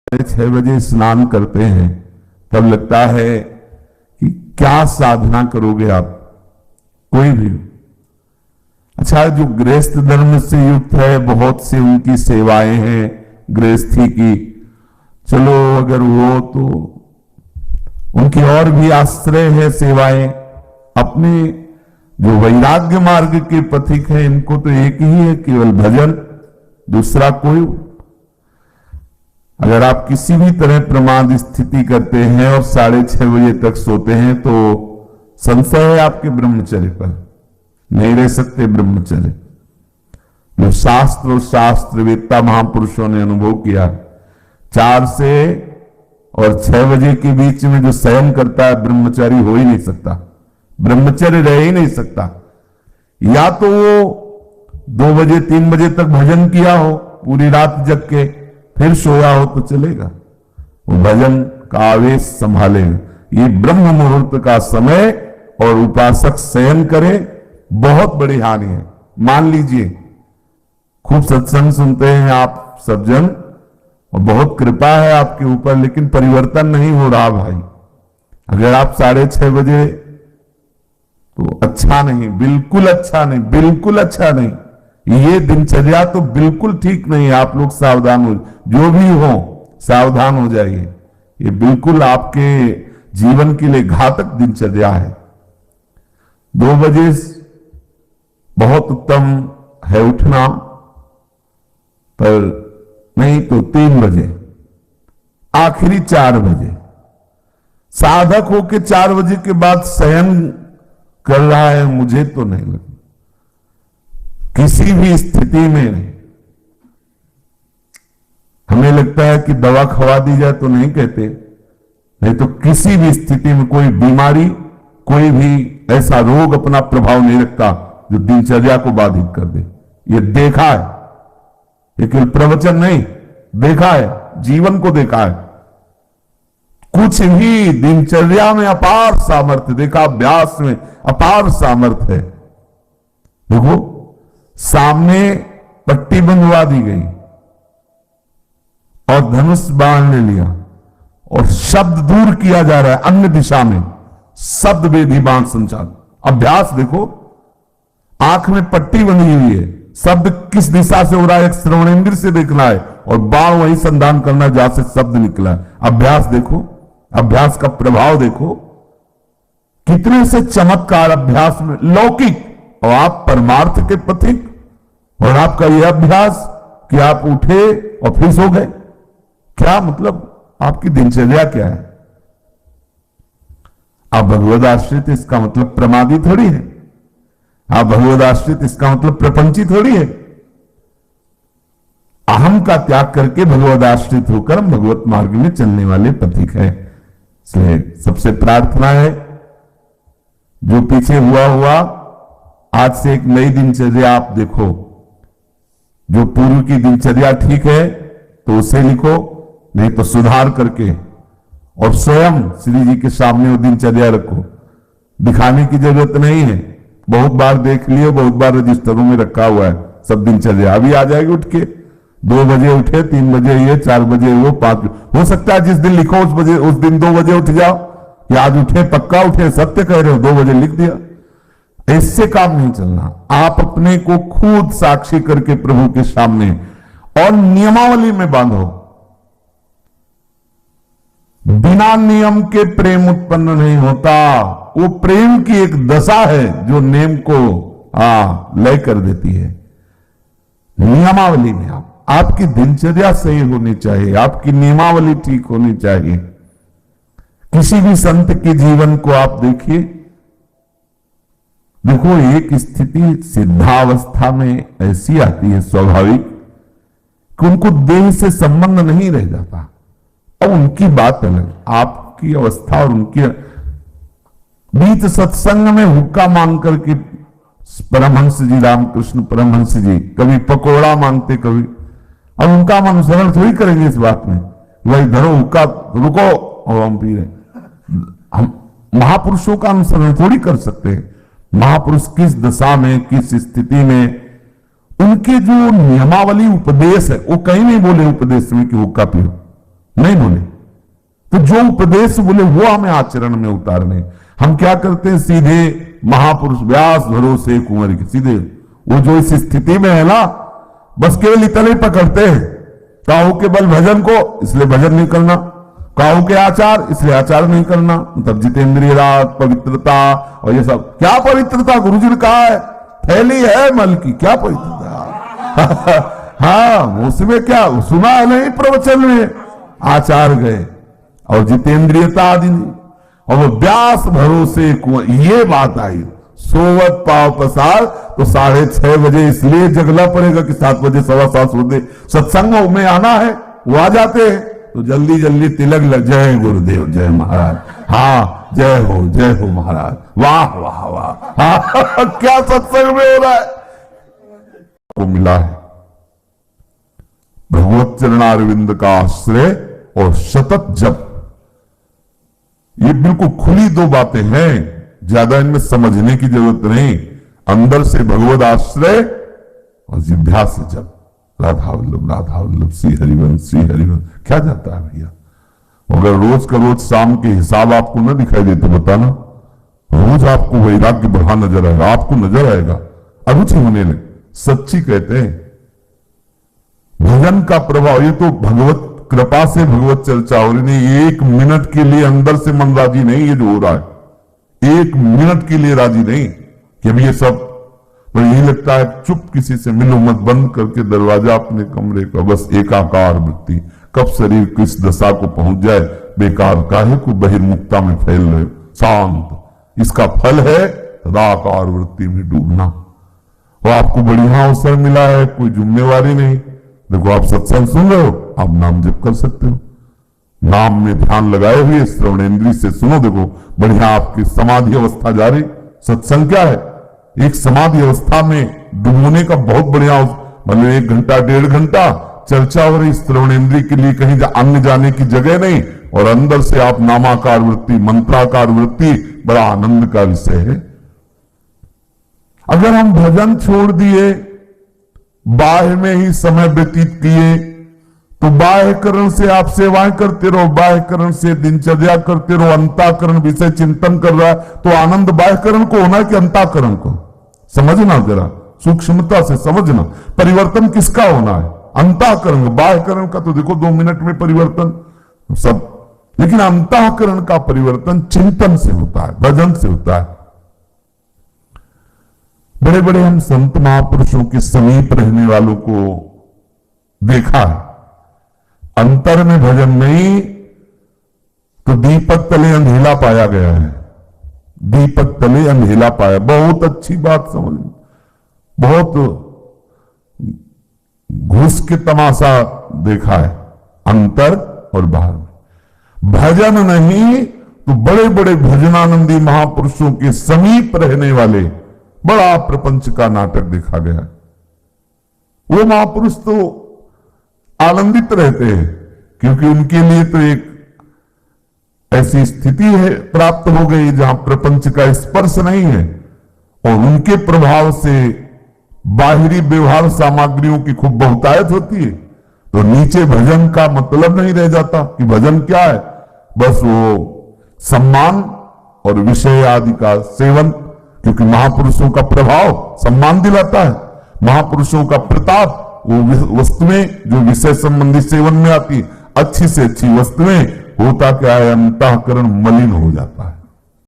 6 बजे स्नान करते हैं तब लगता है कि क्या साधना करोगे आप, कोई भी। अच्छा, जो गृहस्थ धर्म से युक्त है, बहुत सी उनकी सेवाएं हैं गृहस्थी की, चलो अगर वो तो उनकी और भी आश्रय है सेवाएं। अपने जो वैराग्य मार्ग के पथिक हैं, इनको तो एक ही है, केवल भजन, दूसरा कोई। अगर आप किसी भी तरह प्रमाद स्थिति करते हैं और 6:30 बजे तक सोते हैं तो संशय है आपके ब्रह्मचर्य पर, नहीं रह सकते ब्रह्मचर्य। जो शास्त्र और शास्त्रवेत्ता महापुरुषों ने अनुभव किया, 4 से और 6 बजे के बीच में जो शयन करता है, ब्रह्मचारी हो ही नहीं सकता, ब्रह्मचर्य रह ही नहीं सकता। या तो वो 2 बजे 3 बजे तक भजन किया हो, पूरी रात जग के फिर सोया हो तो चलेगा, वो भजन का आवेश संभालेगा। ये ब्रह्म मुहूर्त का समय और उपासक शयन करे, बहुत बड़ी हानि है। मान लीजिए खूब सत्संग सुनते हैं आप सब जन और बहुत कृपा है आपके ऊपर, लेकिन परिवर्तन नहीं हो रहा भाई। अगर आप 6:30 बजे, तो अच्छा नहीं, बिल्कुल अच्छा नहीं, बिल्कुल अच्छा नहीं। ये दिनचर्या तो बिल्कुल ठीक नहीं है। आप लोग सावधान हो, जो भी हो सावधान हो जाइए। ये बिल्कुल आपके जीवन के लिए घातक दिनचर्या है। 2 बजे बहुत उत्तम है उठना, पर नहीं तो 3 बजे, आखिरी 4 बजे। साधक होके 4 बजे के बाद शयन कर रहा है, मुझे तो नहीं लगता किसी भी स्थिति में नहीं। हमें लगता है कि दवा खवा दी जाए तो नहीं कहते, नहीं तो किसी भी स्थिति में कोई बीमारी, कोई भी ऐसा रोग अपना प्रभाव नहीं रखता जो दिनचर्या को बाधित कर दे। ये देखा है, ये केवल प्रवचन नहीं, देखा है, जीवन को देखा है। कुछ भी दिनचर्या में अपार सामर्थ्य देखा, अभ्यास में अपार सामर्थ्य है। देखो, सामने पट्टी बंधवा दी गई और धनुष बाण ले लिया और शब्द दूर किया जा रहा है अन्य दिशा में, शब्द वेदी बाण संचार। अभ्यास देखो, आंख में पट्टी बंधी हुई है, शब्द किस दिशा से हो रहा है, एक श्रवणेंद्र से देखना है और बाण वही संधान करना जहां से शब्द निकला है। अभ्यास देखो, अभ्यास का प्रभाव देखो, कितने से चमत्कार अभ्यास में, लौकिक, और आप परमार्थ के पथिक। और आपका यह अभ्यास कि आप उठे और फिर सो गए, क्या मतलब, आपकी दिनचर्या क्या है? आप भगवद आश्रित, इसका मतलब प्रमादी थोड़ी है। आप भगवद आश्रित, इसका मतलब प्रपंची थोड़ी है। अहम का त्याग करके भगवद आश्रित होकर हम भगवत मार्ग में चलने वाले पथिक हैं। इसलिए सबसे प्रार्थना है, जो पीछे हुआ आज से एक नई दिनचर्या आप देखो। जो पूर्व की दिनचर्या ठीक है तो उसे लिखो, नहीं तो सुधार करके और स्वयं श्री जी के सामने वो दिनचर्या रखो। दिखाने की जरूरत नहीं है, बहुत बार देख लियो, बहुत बार रजिस्टरों में रखा हुआ है सब दिनचर्या। अभी आ जाएगी उठ के, 2 बजे उठे, 3 बजे ये, 4 बजे वो, 5 हो सकता है जिस दिन लिखो उस दिन 2 बजे उठ जाओ, या आज उठे, पक्का उठे, सत्य कह रहे हो, 2 बजे लिख दिया। इससे काम नहीं चलना। आप अपने को खुद साक्षी करके प्रभु के सामने और नियमावली में बांधो। बिना नियम के प्रेम उत्पन्न नहीं होता। वो प्रेम की एक दशा है जो नेम को लय कर देती है। नियमावली में आपकी दिनचर्या सही होनी चाहिए, आपकी नियमावली ठीक होनी चाहिए। किसी भी संत के जीवन को आप देखिए, देखो एक स्थिति सिद्धावस्था में ऐसी आती है स्वाभाविक कि उनको देह से संबंध नहीं रह जाता, और उनकी बात अलग। आपकी अवस्था और उनकी बीच सत्संग में हुक्का मांग करके परमहंस जी, रामकृष्ण परमहंस जी कभी पकोड़ा मांगते, कभी, और उनका हम अनुसरण थोड़ी करेंगे इस बात में, वही धरो हुक्का, रुको और हम पी रहे। हम महापुरुषों का अनुसरण थोड़ी कर सकते हैं। महापुरुष किस दशा में, किस स्थिति में, उनके जो नियमावली उपदेश है, वो कहीं नहीं बोले उपदेश में कि हुक्का पियो, नहीं बोले। तो जो उपदेश बोले वो हमें आचरण में उतारने। हम क्या करते हैं, सीधे महापुरुष व्यास भरोसे कुंवर के, सीधे वो जो इस स्थिति में है ना, बस केवल इतना ही पकड़ते हैं, काहू के बल भजन को, इसलिए भजन नहीं करना, काहू के आचार, इसलिए आचार नहीं करना। मतलब जितेंद्रिय राग, पवित्रता और ये सब। क्या पवित्रता? गुरुजी ने कहा है थैली है मल की, क्या पवित्रता? हाँ, उसमें क्या सुना है नहीं प्रवचन में, आचार गए और जितेंद्रियता आदि नहीं। और वो व्यास भरोसे कुंवर, ये बात आई। सोवत पाव पसार, तो 6:30 बजे इसलिए जगला पड़ेगा कि 7 बजे 7:15 होते सत्संग में आना है, वो आ जाते हैं तो जल्दी जल्दी तिलक लग जाए, गुरुदेव जय महाराज, हाँ जय हो महाराज, वाह वाह वाह, हाँ क्या सत्संग में हो रहा है। को मिला है भगवत चरणारविंद का आश्रय और सतत जप। ये बिल्कुल खुली दो बातें हैं, ज्यादा इनमें समझने की जरूरत नहीं। अंदर से भगवत आश्रय और जिह्वा से जप। राधा वल्लभ श्री हरिवंश श्री हरिवंश। क्या जाता है भैया? अगर रोज का रोज शाम के हिसाब आपको न दिखाई दे तो बताना, रोज आपको वैराग्य बढ़ा नजर आएगा, आपको नजर आएगा अरुचि होने लगे। सच्ची कहते हैं भजन का प्रभाव, ये तो भगवत कृपा से भगवत चर्चा हो रही नहीं। 1 मिनट के लिए अंदर से मन राजी नहीं, ये जो हो रहा है 1 मिनट के लिए राजी नहीं कि अब ये सब, तो यही लगता है चुप किसी से मिलो मत, बंद करके दरवाजा अपने कमरे का, बस एकाकार वृत्ति। कब शरीर किस दशा को पहुंच जाए, बेकार काहे को बहिर्मुखता में फैल रहे, शांत। इसका फल है सदाकार वृत्ति में डूबना। और आपको बढ़िया अवसर मिला है, कोई जिम्मेवारी नहीं। देखो आप सत्संग सुन रहे हो, आप नाम जप कर सकते हो, नाम में ध्यान लगाए हुए श्रवणेन्द्रिय से सुनो। देखो बढ़िया आपकी समाधि अवस्था जारी। सत्संग क्या है? एक समाधि अवस्था में डूबने का बहुत बढ़िया, मतलब 1 घंटा 1.5 घंटा चर्चा हो रही, श्रवणेन्द्रिय के लिए कहीं अन्य जाने की जगह नहीं, और अंदर से आप नामाकार वृत्ति, मंत्राकार वृत्ति, बड़ा आनंद का विषय है। अगर हम भजन छोड़ दिए, बाह्य में ही समय व्यतीत किए, तो बाह्यकरण से आप सेवाएं करते रहो, बाह्यकरण से दिनचर्या करते रहो, अंतःकरण विषय चिंतन कर रहा है, तो आनंद बाह्यकरण को होना है कि अंतःकरण को? समझना, जरा सूक्ष्मता से समझना। परिवर्तन किसका होना है? अंतःकरण। बाह्यकरण का तो देखो 2 मिनट में परिवर्तन सब, लेकिन अंतःकरण का परिवर्तन चिंतन से होता है, भजन से होता है। बड़े बड़े हम संत महापुरुषों के समीप रहने वालों को देखा है, अंतर में भजन नहीं तो दीपक तले अंधेला पाया गया है। दीपक तले अंधेला पाया, बहुत अच्छी बात समझ, बहुत घुस के तमाशा देखा है अंतर और बाहर में। भजन नहीं तो बड़े बड़े भजनानंदी महापुरुषों के समीप रहने वाले बड़ा प्रपंच का नाटक देखा गया। वो महापुरुष तो आनंदित रहते हैं क्योंकि उनके लिए तो एक ऐसी स्थिति है प्राप्त हो गई जहां प्रपंच का स्पर्श नहीं है, और उनके प्रभाव से बाहरी व्यवहार सामग्रियों की खूब बहुतायत होती है। तो नीचे भजन का मतलब नहीं रह जाता कि भजन क्या है, बस वो सम्मान और विषय आदि का सेवन, क्योंकि महापुरुषों का प्रभाव सम्मान दिलाता है, महापुरुषों का प्रताप वो वस्तुएं जो विषय संबंधी सेवन में आती, अच्छी से अच्छी वस्तुएं, होता क्या है अंतःकरण मलिन हो जाता है।